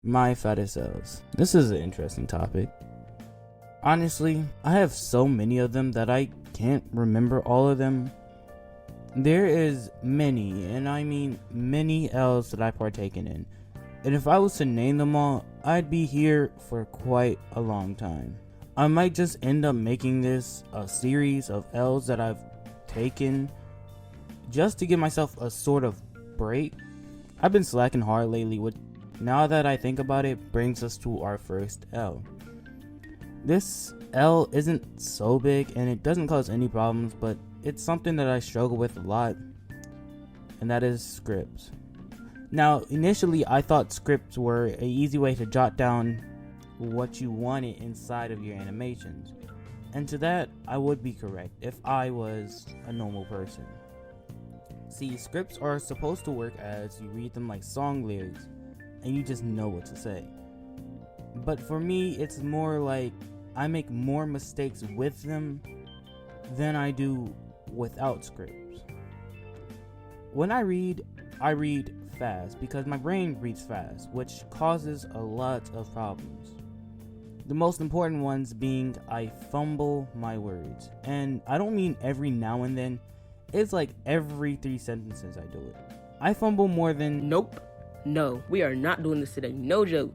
My Fattest L's. This is an interesting topic. Honestly, I have so many of them that I can't remember all of them. There is many, and I mean many L's that I've partaken in. And if I was to name them all, I'd be here for quite a long time. I might just end up making this a series of L's that I've taken just to give myself a sort of break. I've been slacking hard lately, which now that I think about it brings us to our first L. This L isn't so big and it doesn't cause any problems, but it's something that I struggle with a lot, and that is scripts. Now, initially I thought scripts were an easy way to jot down what you wanted inside of your animations, and to that I would be correct if I was a normal person. See, scripts are supposed to work as you read them like song lyrics and you just know what to say. But for me, it's more like I make more mistakes with them than I do without scripts. When I read fast because my brain reads fast, which causes a lot of problems. The most important ones being I fumble my words. And I don't mean every now and then, it's like every 3 sentences I do it. I fumble more than... Nope. No, we are not doing this today. No joke.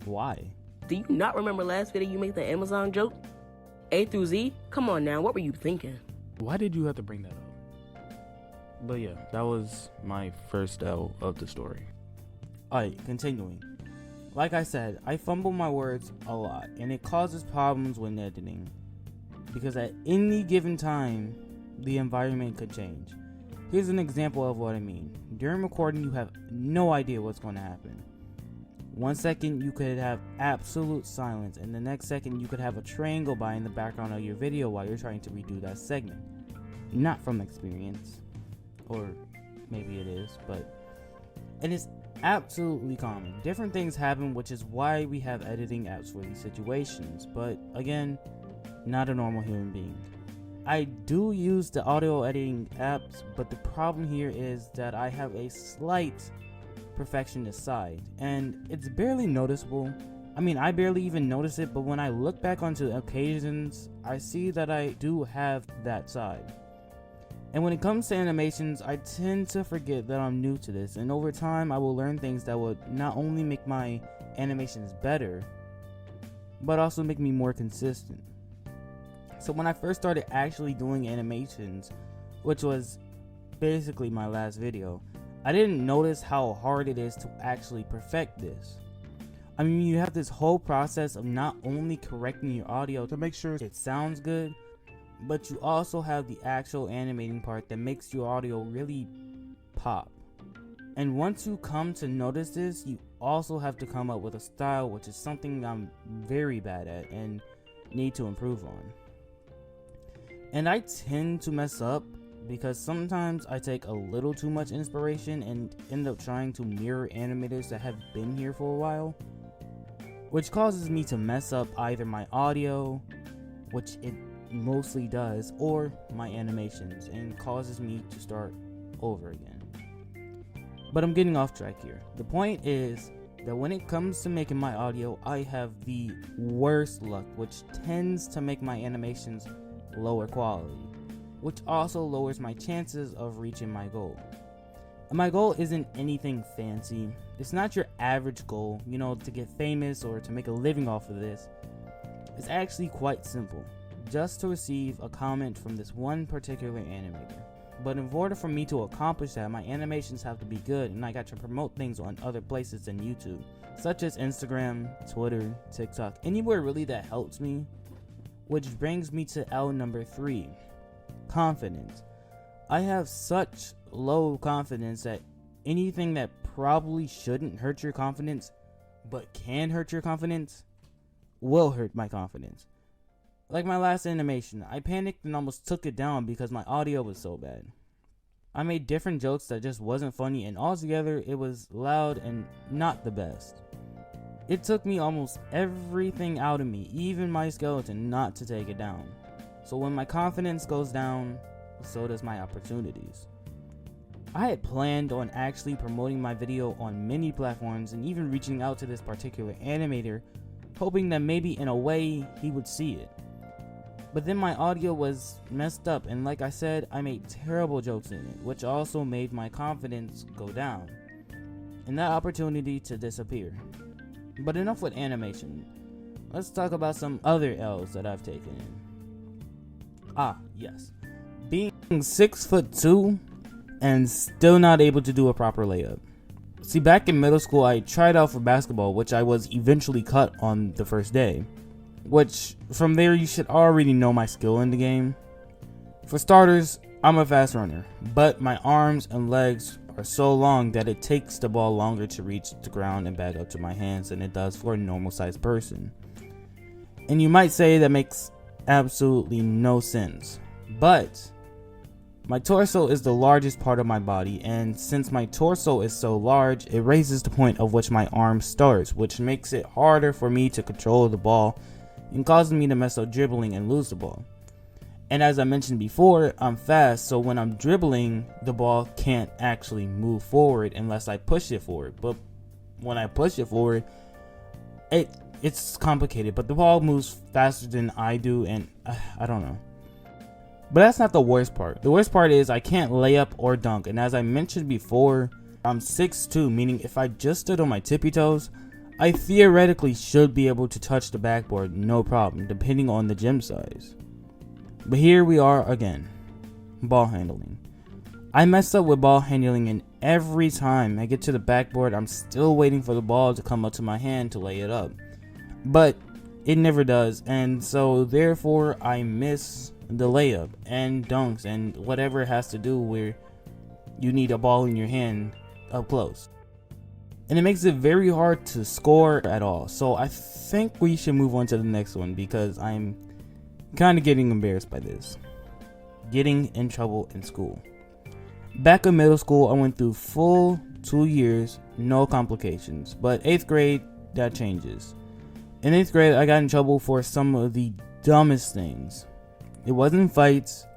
Why? Do you not remember last video you made the Amazon joke? A through Z? Come on now, what were you thinking? Why did you have to bring that up? But yeah, that was my first L of the story. Alright, continuing. Like I said, I fumble my words a lot, and it causes problems when editing. Because at any given time, the environment could change. Here's an example of what I mean. During recording, you have no idea what's going to happen. 1 second you could have absolute silence, and the next second you could have a train go by in the background of your video while you're trying to redo that segment. Not from experience, or maybe it is, and it's absolutely common. Different things happen, which is why we have editing apps for these situations, but again, not a normal human being. I do use the audio editing apps, but the problem here is that I have a slight perfectionist side, and it's barely noticeable. I mean, I barely even notice it, but when I look back onto occasions, I see that I do have that side. And when it comes to animations, I tend to forget that I'm new to this, and over time I will learn things that would not only make my animations better, but also make me more consistent. So when I first started actually doing animations, which was basically my last video, I didn't notice how hard it is to actually perfect this. I mean, you have this whole process of not only correcting your audio to make sure it sounds good, but you also have the actual animating part that makes your audio really pop. And once you come to notice this, you also have to come up with a style, which is something I'm very bad at and need to improve on. And I tend to mess up because sometimes I take a little too much inspiration and end up trying to mirror animators that have been here for a while, which causes me to mess up either my audio, which it mostly does, or my animations, and causes me to start over again. But I'm getting off track here. The point is that when it comes to making my audio, I have the worst luck, which tends to make my animations lower quality, which also lowers my chances of reaching my goal. And my goal isn't anything fancy. It's not your average goal, to get famous or to make a living off of this. It's actually quite simple, just to receive a comment from this one particular animator. But in order for me to accomplish that, my animations have to be good, and I got to promote things on other places than YouTube, such as Instagram, Twitter, TikTok, anywhere really that helps me. Which brings me to L number 3, confidence. I have such low confidence that anything that probably shouldn't hurt your confidence, but can hurt your confidence, will hurt my confidence. Like my last animation, I panicked and almost took it down because my audio was so bad. I made different jokes that just wasn't funny, and altogether it was loud and not the best. It took me almost everything out of me, even my skeleton, not to take it down. So when my confidence goes down, so does my opportunities. I had planned on actually promoting my video on many platforms and even reaching out to this particular animator, hoping that maybe in a way he would see it. But then my audio was messed up, and like I said, I made terrible jokes in it, which also made my confidence go down, and that opportunity to disappear. But enough with animation. Let's talk about some other L's that I've taken. Yes. Being 6'2" and still not able to do a proper layup. See, back in middle school, I tried out for basketball, which I was eventually cut on the first day. Which, from there, you should already know my skill in the game. For starters, I'm a fast runner, but my arms and legs are so long that it takes the ball longer to reach the ground and back up to my hands than it does for a normal sized person. And you might say that makes absolutely no sense, but my torso is the largest part of my body, and since my torso is so large, it raises the point of which my arm starts, which makes it harder for me to control the ball and causes me to mess up dribbling and lose the ball. And as I mentioned before, I'm fast, so when I'm dribbling, the ball can't actually move forward unless I push it forward. But when I push it forward, it's complicated, but the ball moves faster than I do, and I don't know. But that's not the worst part. The worst part is I can't lay up or dunk, and as I mentioned before, I'm 6'2", meaning if I just stood on my tippy toes, I theoretically should be able to touch the backboard no problem, depending on the gym size. But here we are again. Ball handling. I messed up with ball handling, and every time I get to the backboard, I'm still waiting for the ball to come up to my hand to lay it up. But it never does, and so therefore I miss the layup and dunks and whatever it has to do where you need a ball in your hand up close. And it makes it very hard to score at all. So I think we should move on to the next one because I'm kind of getting embarrassed by this. Getting in trouble in school. Back in middle school, I went through full 2 years, no complications. But 8th grade, that changes. In 8th grade, I got in trouble for some of the dumbest things. It wasn't fights.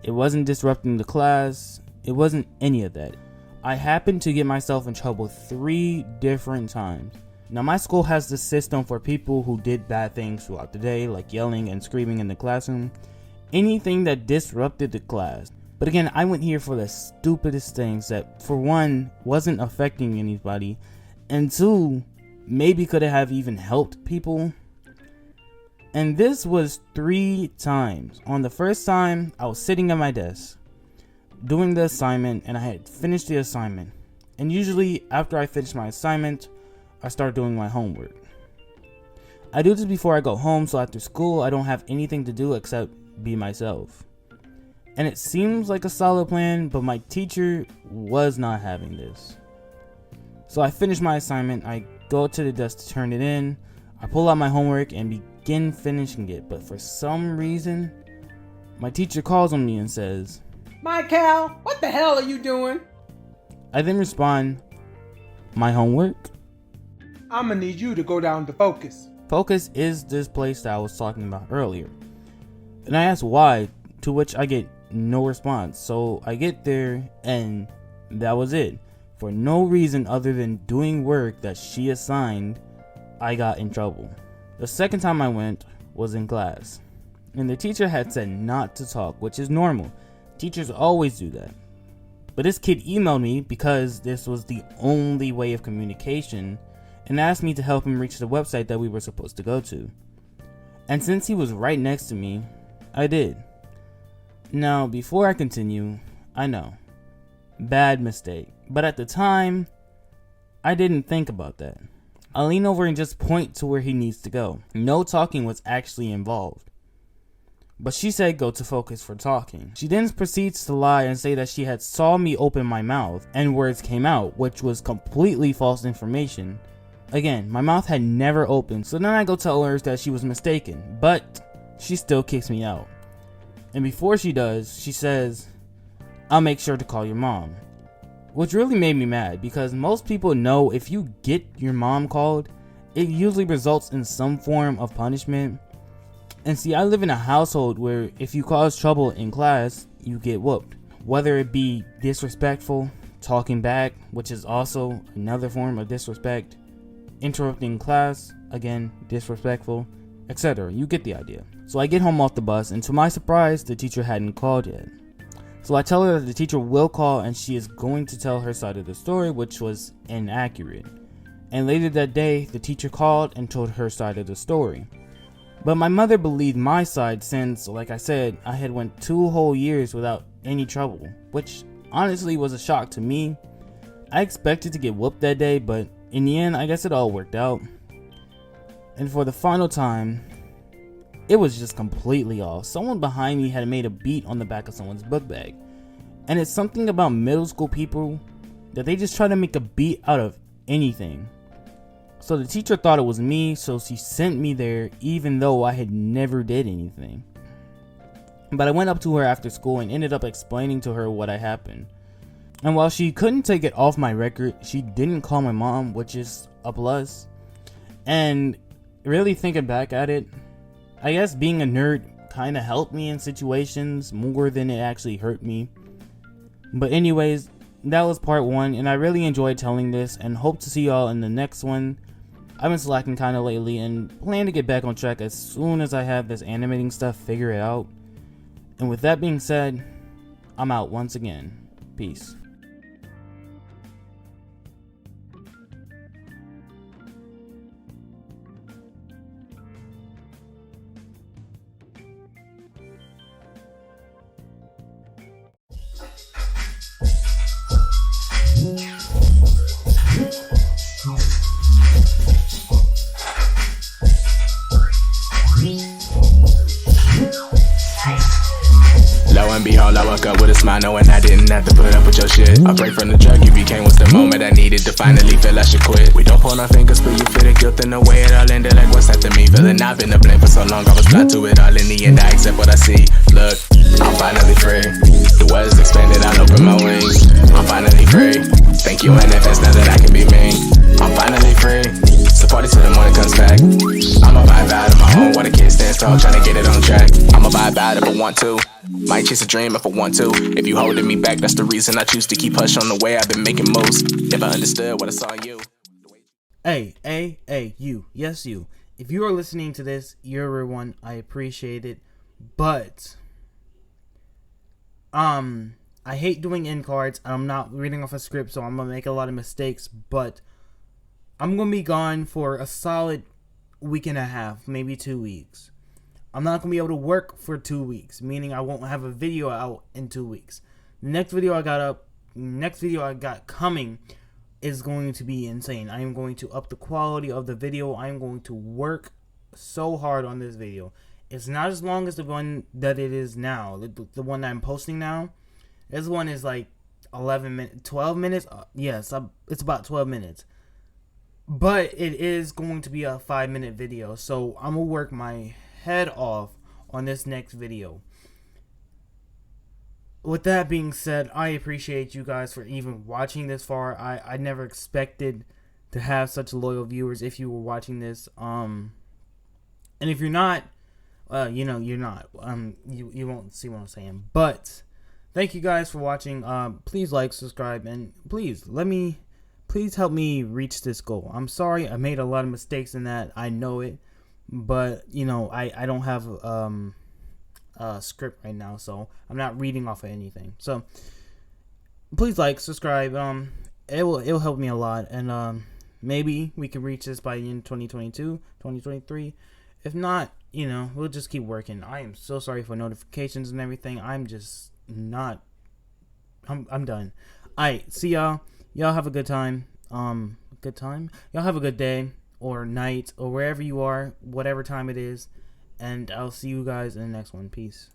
It wasn't disrupting the class. It wasn't any of that. I happened to get myself in trouble 3 different times. Now, my school has this system for people who did bad things throughout the day, like yelling and screaming in the classroom. Anything that disrupted the class. But again, I went here for the stupidest things that, for one, wasn't affecting anybody, and 2, maybe could have even helped people. And this was 3 times. On the first time, I was sitting at my desk doing the assignment, and I had finished the assignment. And usually after I finish my assignment, I start doing my homework. I do this before I go home, so after school I don't have anything to do except be myself. And it seems like a solid plan, but my teacher was not having this. So I finish my assignment, I go to the desk to turn it in, I pull out my homework and begin finishing it, but for some reason, my teacher calls on me and says, "Michael, what the hell are you doing?" I then respond, "My homework?" I'm gonna need you to go down to Focus. Focus is this place that I was talking about earlier. And I ask why, to which I get no response. So I get there and that was it. For no reason other than doing work that she assigned, I got in trouble. The second time I went was in class. And the teacher had said not to talk, which is normal. Teachers always do that. But this kid emailed me because this was the only way of communication and asked me to help him reach the website that we were supposed to go to. And since he was right next to me, I did. Now, before I continue, I know, bad mistake. But at the time, I didn't think about that. I lean over and just point to where he needs to go. No talking was actually involved. But she said go to Focus for talking. She then proceeds to lie and say that she had saw me open my mouth and words came out, which was completely false information. Again, my mouth had never opened, so then I go tell her that she was mistaken, but she still kicks me out. And before she does, she says, "I'll make sure to call your mom." Which really made me mad because most people know if you get your mom called, it usually results in some form of punishment. And see, I live in a household where if you cause trouble in class, you get whooped. Whether it be disrespectful, talking back, which is also another form of disrespect, interrupting class, again, disrespectful, etc. You get the idea. So I get home off the bus, and to my surprise, the teacher hadn't called yet. So I tell her that the teacher will call and she is going to tell her side of the story, which was inaccurate. And later that day, the teacher called and told her side of the story. But my mother believed my side since, like I said, I had went 2 whole years without any trouble, which honestly was a shock to me. I expected to get whooped that day, but in the end, I guess it all worked out. And for the final time, it was just completely off. Someone behind me had made a beat on the back of someone's book bag. And it's something about middle school people that they just try to make a beat out of anything. So the teacher thought it was me, so she sent me there even though I had never did anything. But I went up to her after school and ended up explaining to her what had happened. And while she couldn't take it off my record, she didn't call my mom, which is a plus. And really thinking back at it, I guess being a nerd kind of helped me in situations more than it actually hurt me. But anyways, that was part 1, and I really enjoyed telling this and hope to see y'all in the next one. I've been slacking kind of lately and plan to get back on track as soon as I have this animating stuff figured out. And with that being said, I'm out once again. Peace. Lo and behold, I woke up with a smile knowing I didn't have to put up with your shit. A break from the drug you became was the moment I needed to finally feel I should quit. We don't point our fingers, but you feel the guilt in the way it all ended. Like what's after me? Feeling I've been to blame for so long, I was blind to it all. In the end, I accept what I see. Look, I'm finally free. The world's expanded, I'll open my wings. I'm finally free. Thank you in advance now that I can be me. I'm finally free. Support it till the morning comes back. I'ma vibe out of my own while the kids stand tall, trying to get it on track. I'ma vibe out if I want to. Might chase a dream if I want to. If you holding me back, that's the reason I choose to keep hush on the way I've been making moves. Never understood what I saw in you. Hey, you. Yes, you. If you are listening to this, you're a one. I appreciate it. But, I hate doing end cards. I'm not reading off a script, so I'm gonna make a lot of mistakes. But I'm gonna be gone for a solid week and a half, maybe 2 weeks. I'm not gonna be able to work for 2 weeks, meaning I won't have a video out in 2 weeks. Next video I got coming is going to be insane. I am going to up the quality of the video. I am going to work so hard on this video. It's not as long as the one that it is now. The one that I'm posting now. This one is like 12 minutes. Yes, it's about 12 minutes. But it is going to be a 5-minute video. So I'm going to work my head off on this next video. With that being said, I appreciate you guys for even watching this far. I never expected to have such loyal viewers if you were watching this. And if you're not, you're not. You won't see what I'm saying. But thank you guys for watching. Please like, subscribe, and please help me reach this goal. I'm sorry I made a lot of mistakes in that. I know it. But I don't have a script right now, so I'm not reading off of anything. So please like, subscribe. It'll help me a lot, and maybe we can reach this by the end of 2022, 2023. If not, we'll just keep working. I am so sorry for notifications and everything. I'm just not. I'm done. Alright, see y'all. Y'all have a good time. Y'all have a good day or night or wherever you are, whatever time it is. And I'll see you guys in the next one. Peace.